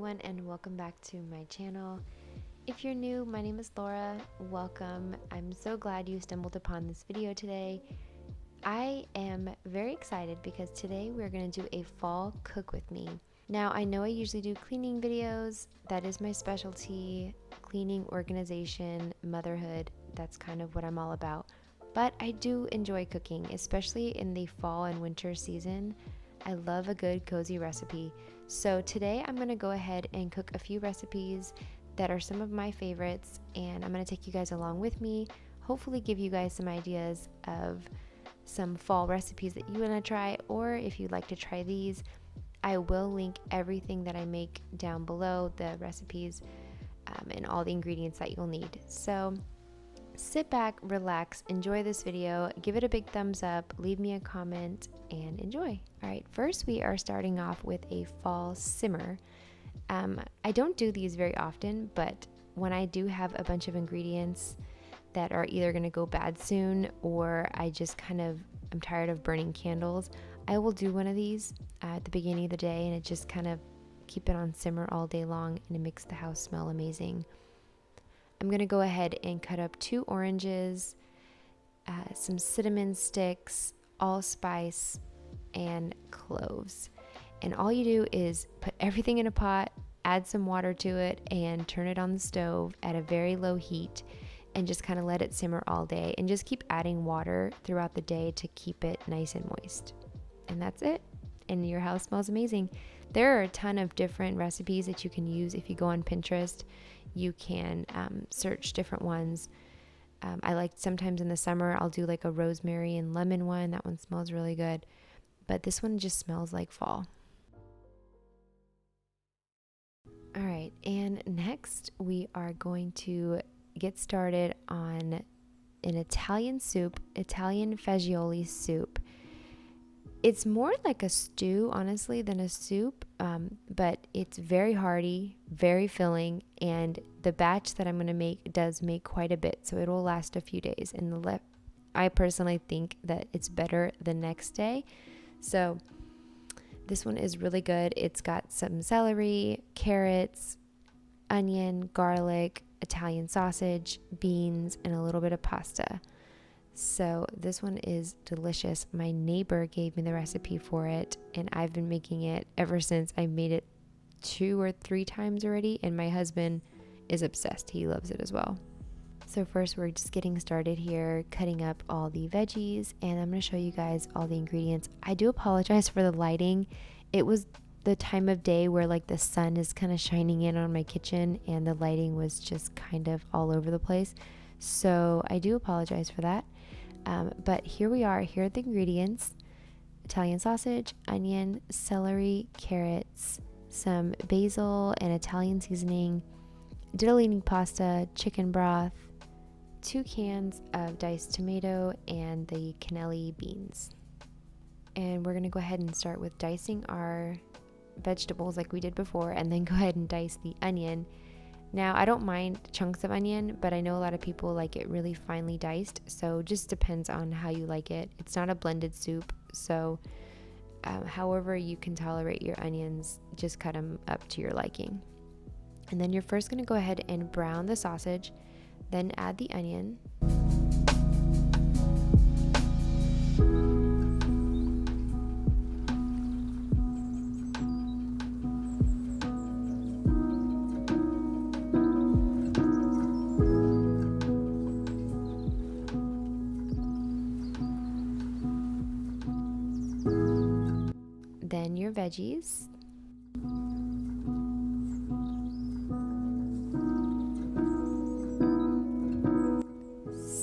everyone, and welcome back to my channel. If you're new, my name is Laura. Welcome. I'm so glad you stumbled upon this video today. I am very excited because today we're going to do a fall cook with me. Now, I know I usually do cleaning videos. That is my specialty. Cleaning, organization, motherhood. That's kind of what I'm all about. But I do enjoy cooking, especially in the fall and winter season. I love a good cozy recipe. So today I'm going to go ahead and cook a few recipes that are some of my favorites, and I'm going to take you guys along with me, hopefully give you guys some ideas of some fall recipes that you want to try, or if you'd like to try these, I will link everything that I make down below, the recipes and all the ingredients that you'll need. So sit back, relax, enjoy this video, give it a big thumbs up, leave me a comment, and enjoy. Alright, first we are starting off with a fall simmer. I don't do these very often, but when I do have a bunch of ingredients that are either going to go bad soon, or I'm tired of burning candles, I will do one of these at the beginning of the day, and it just kind of keep it on simmer all day long, and it makes the house smell amazing. I'm going to go ahead and cut up 2 oranges, some cinnamon sticks, allspice, and cloves. And all you do is put everything in a pot, add some water to it, and turn it on the stove at a very low heat, and just kind of let it simmer all day. And just keep adding water throughout the day to keep it nice and moist. And that's it. And your house smells amazing. There are a ton of different recipes that you can use if you go on Pinterest. You can search different ones. I like sometimes in the summer I'll do like a rosemary and lemon one. That one smells really good. But this one just smells like fall. Alright, and next we are going to get started on an Italian soup, Italian fagioli soup. It's more like a stew, honestly, than a soup, but it's very hearty, very filling, and the batch that I'm going to make does make quite a bit, so it will last a few days. And I personally think that it's better the next day. So this one is really good. It's got some celery, carrots, onion, garlic, Italian sausage, beans, and a little bit of pasta. So this one is delicious. My neighbor gave me the recipe for it, and I've been making it ever since. I made it 2 or 3 times already, and my husband is obsessed. He loves it as well. So first we're just getting started here, cutting up all the veggies, and I'm going to show you guys all the ingredients. I do apologize for the lighting. It was the time of day where like the sun is kind of shining in on my kitchen, and the lighting was just kind of all over the place. So I do apologize for that. But here we are. Here are the ingredients: Italian sausage, onion, celery, carrots, some basil and Italian seasoning, ditalini pasta, chicken broth, 2 cans of diced tomato, and the cannellini beans. And we're going to go ahead and start with dicing our vegetables like we did before, and then go ahead and dice the onion. Now, I don't mind chunks of onion, but I know a lot of people like it really finely diced, so just depends on how you like it. It's not a blended soup, so however you can tolerate your onions, just cut them up to your liking. And then you're first going to go ahead and brown the sausage, then add the onion. Then your veggies.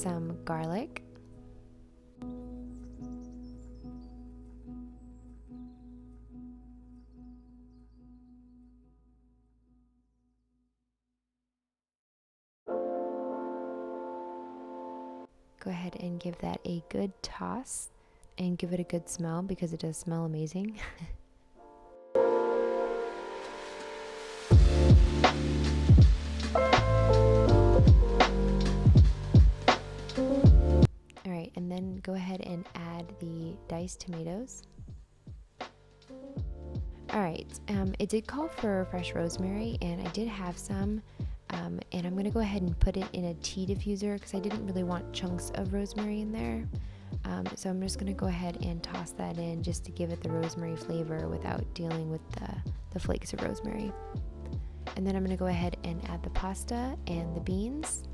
Some garlic. Go ahead and give that a good toss and give it a good smell, because it does smell amazing. Alright, and then go ahead and add the diced tomatoes. Alright, it did call for fresh rosemary, and I did have some, and I'm going to go ahead and put it in a tea diffuser because I didn't really want chunks of rosemary in there. So I'm just going to go ahead and toss that in just to give it the rosemary flavor without dealing with the flakes of rosemary. And then I'm going to go ahead and add the pasta and the beans.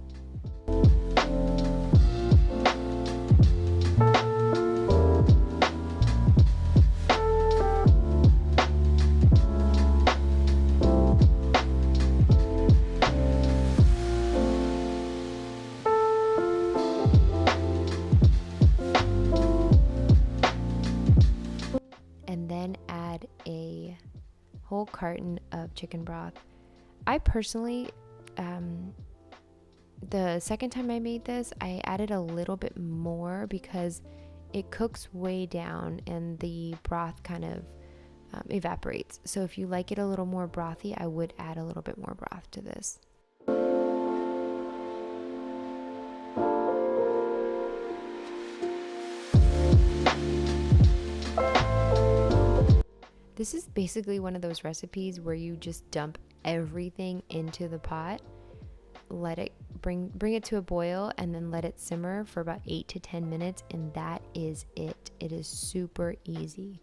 And then add a whole carton of chicken broth. I personally, the second time I made this, I added a little bit more because it cooks way down and the broth kind of evaporates. So if you like it a little more brothy, I would add a little bit more broth to this. This is basically one of those recipes where you just dump everything into the pot, let it bring it to a boil, and then let it simmer for about 8 to 10 minutes, and that is it. It is super easy.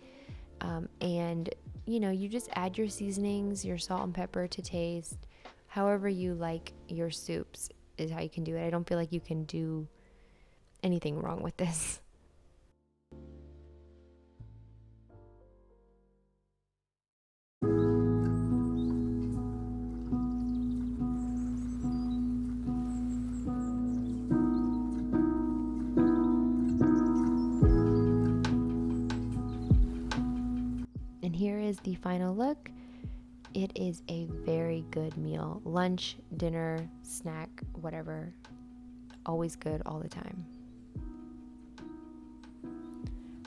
And you just add your seasonings, your salt and pepper to taste. However you like your soups is how you can do it. I don't feel like you can do anything wrong with this. And here is the final look. It is a very good meal. Lunch, dinner, snack, whatever. Always good all the time.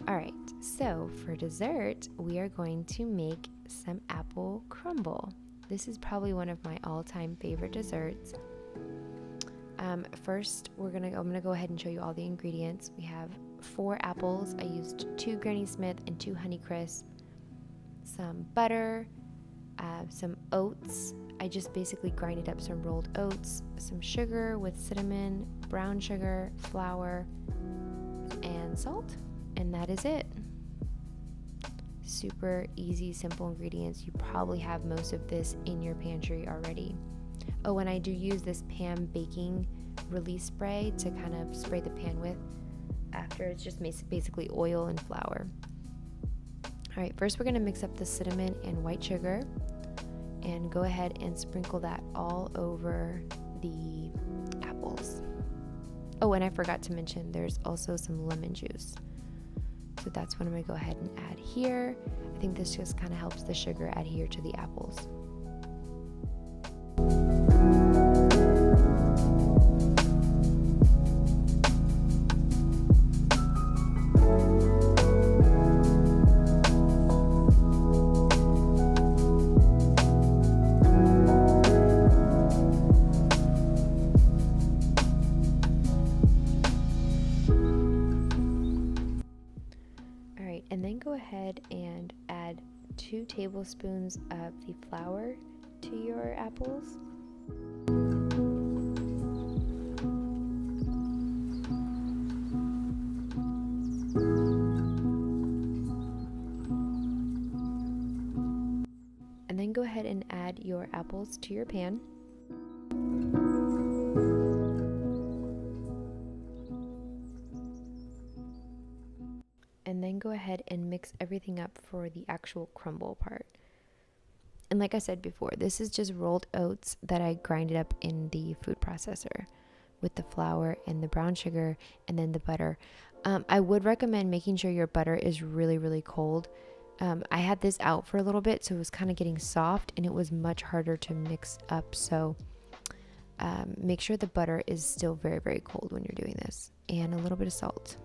Alright, so for dessert, we are going to make some apple crumble. This is probably one of my all-time favorite desserts. First, I'm gonna go ahead and show you all the ingredients. We have 4 apples. I used 2 Granny Smith and 2 Honeycrisp. Some butter, some oats. I just basically grinded up some rolled oats, some sugar with cinnamon, brown sugar, flour, and salt, and that is it. Super easy, simple ingredients. You probably have most of this in your pantry already. Oh, and I do use this pan baking release spray to kind of spray the pan with after. It's just basically oil and flour. All right, first we're going to mix up the cinnamon and white sugar and go ahead and sprinkle that all over the apples. Oh, and I forgot to mention there's also some lemon juice. So that's what I'm going to go ahead and add here. I think this just kind of helps the sugar adhere to the apples. And then go ahead and add 2 tablespoons of the flour to your apples. And then go ahead and add your apples to your pan. And then go ahead and mix everything up for the actual crumble part. And like I said before, this is just rolled oats that I grinded up in the food processor with the flour and the brown sugar and then the butter. I would recommend making sure your butter is really, really cold. I had this out for a little bit, so it was kind of getting soft and it was much harder to mix up. So make sure the butter is still very, very cold when you're doing this, and a little bit of salt.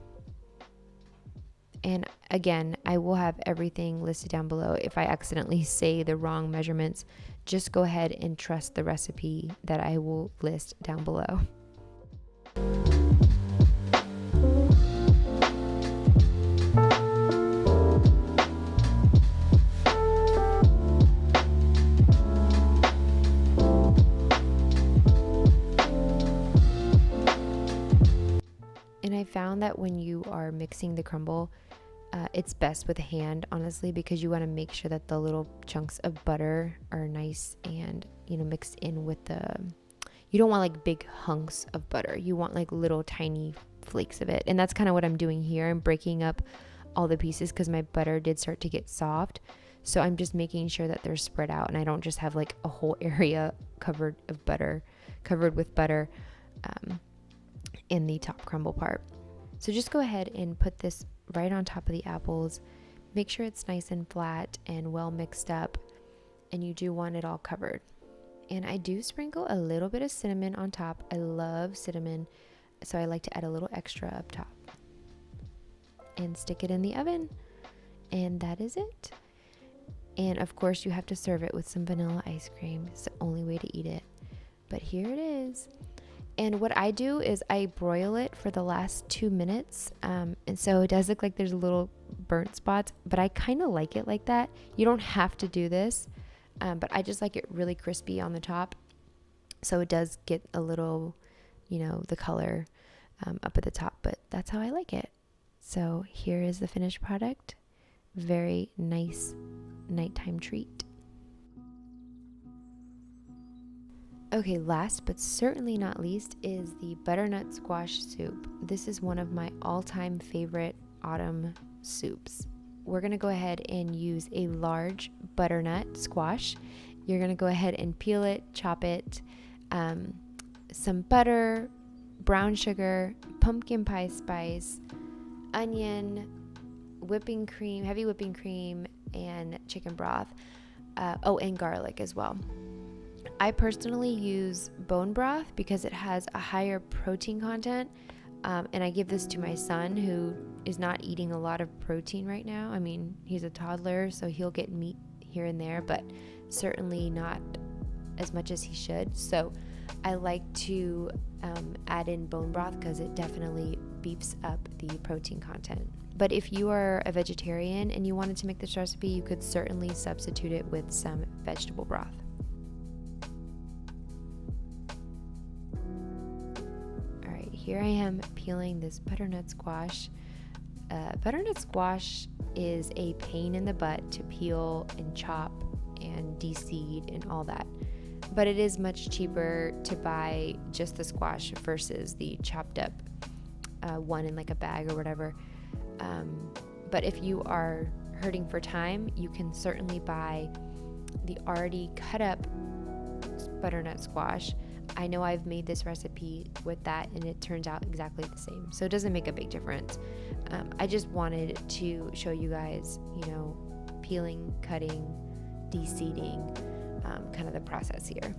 And again, I will have everything listed down below. If I accidentally say the wrong measurements, just go ahead and trust the recipe that I will list down below. I found that when you are mixing the crumble, it's best with a hand, honestly, because you want to make sure that the little chunks of butter are nice and, mixed in with you don't want like big hunks of butter. You want like little tiny flakes of it. And that's kind of what I'm doing here. I'm breaking up all the pieces because my butter did start to get soft. So I'm just making sure that they're spread out and I don't just have like a whole area covered with butter in the top crumble part. So just go ahead and put this right on top of the apples. Make sure it's nice and flat and well mixed up, and you do want it all covered. And I do sprinkle a little bit of cinnamon on top. I love cinnamon, so I like to add a little extra up top. And stick it in the oven. And that is it. And of course you have to serve it with some vanilla ice cream. It's the only way to eat it. But here it is. And what I do is I broil it for the last 2 minutes. And so it does look like there's little burnt spots, but I kind of like it like that. You don't have to do this, but I just like it really crispy on the top. So it does get a little, the color up at the top, but that's how I like it. So here is the finished product. Very nice nighttime treat. Okay, last but certainly not least is the butternut squash soup. This is one of my all-time favorite autumn soups. We're going to go ahead and use a large butternut squash. You're going to go ahead and peel it, chop it, some butter, brown sugar, pumpkin pie spice, onion, whipping cream, heavy whipping cream, and chicken broth. And garlic as well. I personally use bone broth because it has a higher protein content, and I give this to my son who is not eating a lot of protein right now. I mean, he's a toddler, so he'll get meat here and there, but certainly not as much as he should. So I like to add in bone broth because it definitely beefs up the protein content. But if you are a vegetarian and you wanted to make this recipe, you could certainly substitute it with some vegetable broth. Here I am peeling this butternut squash. Butternut squash is a pain in the butt to peel and chop and de-seed and all that. But it is much cheaper to buy just the squash versus the chopped up one in like a bag or whatever. But if you are hurting for time, you can certainly buy the already cut up butternut squash. I know I've made this recipe with that and it turns out exactly the same. So it doesn't make a big difference. I just wanted to show you guys, peeling, cutting, de-seeding, kind of the process here.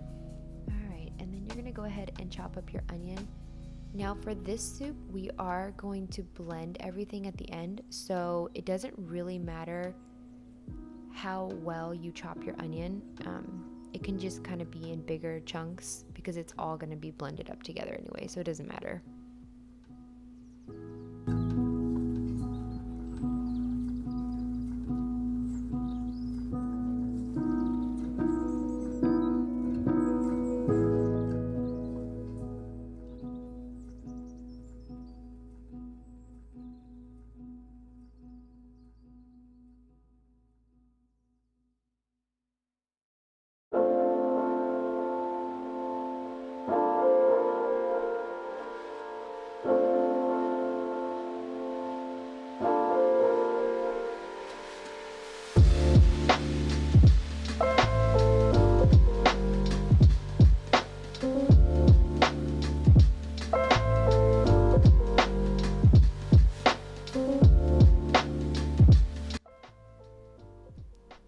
All right, and then you're gonna go ahead and chop up your onion. Now for this soup, we are going to blend everything at the end. So it doesn't really matter how well you chop your onion. It can just kind of be in bigger chunks because it's all going to be blended up together anyway, so it doesn't matter.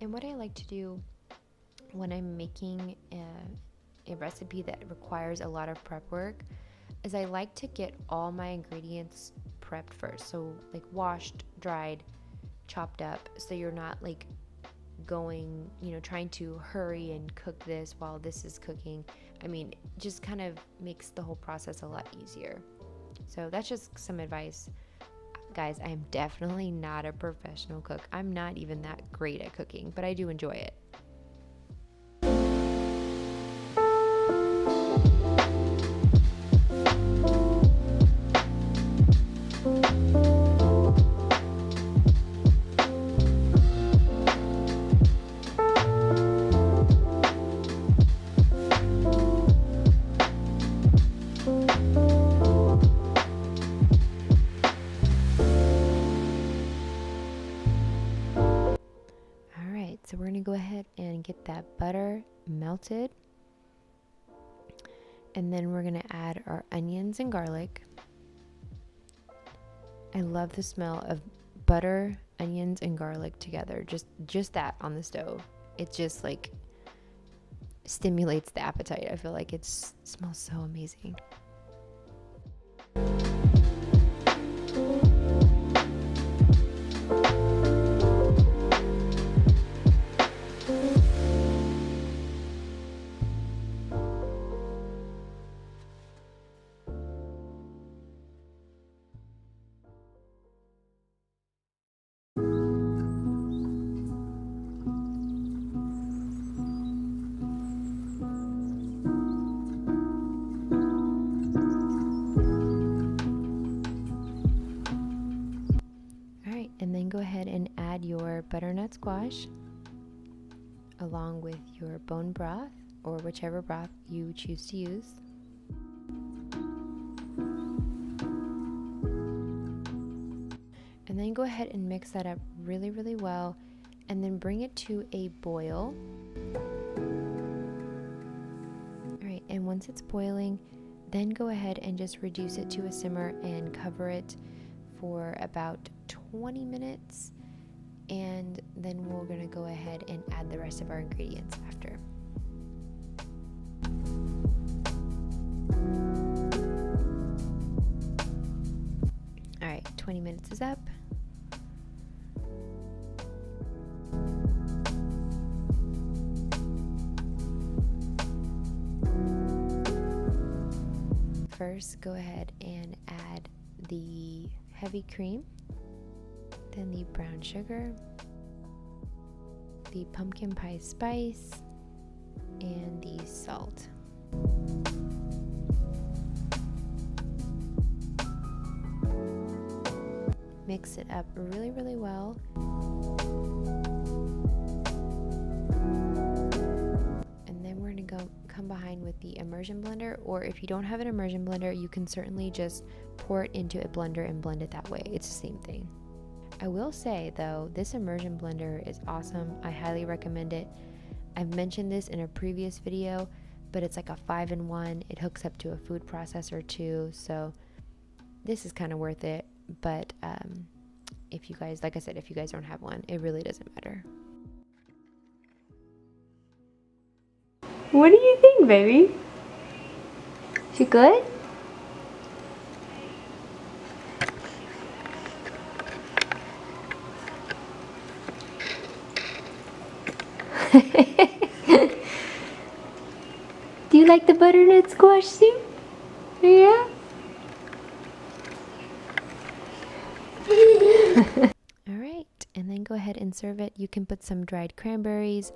And what I like to do when I'm making a recipe that requires a lot of prep work is I like to get all my ingredients prepped first. So like washed, dried, chopped up, so you're not like going, trying to hurry and cook this while this is cooking. I mean, just kind of makes the whole process a lot easier. So that's just some advice. Guys, I am definitely not a professional cook. I'm not even that great at cooking, but I do enjoy it. that butter melted. And then we're gonna add our onions and garlic. I love the smell of butter, onions, and garlic together. Just that on the stove. It just like stimulates the appetite. I feel like it smells so amazing. And then go ahead and add your butternut squash along with your bone broth or whichever broth you choose to use. And then go ahead and mix that up really, really well and then bring it to a boil. All right, and once it's boiling, then go ahead and just reduce it to a simmer and cover it for about 20 minutes, and then we're going to go ahead and add the rest of our ingredients after. All right, 20 minutes is up. First, go ahead and add the heavy cream, then the brown sugar, the pumpkin pie spice, and the salt. Mix it up really, really well. And then we're gonna come behind with the immersion blender, or if you don't have an immersion blender, you can certainly just pour it into a blender and blend it that way. It's the same thing. I will say though, this immersion blender is awesome. I highly recommend it. I've mentioned this in a previous video, but it's like a 5-in-1. It hooks up to a food processor too, so this is kind of worth it. But if you guys, like I said, if you guys don't have one, it really doesn't matter. What do you think, baby? She good? Do you like the butternut squash soup? Yeah? Alright, and then go ahead and serve it. You can put some dried cranberries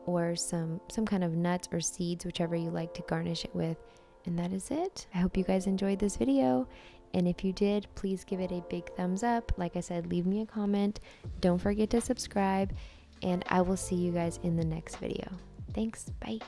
or some kind of nuts or seeds, whichever you like to garnish it with. And that is it. I hope you guys enjoyed this video. And if you did, please give it a big thumbs up. Like I said, leave me a comment. Don't forget to subscribe. And I will see you guys in the next video. Thanks. Bye.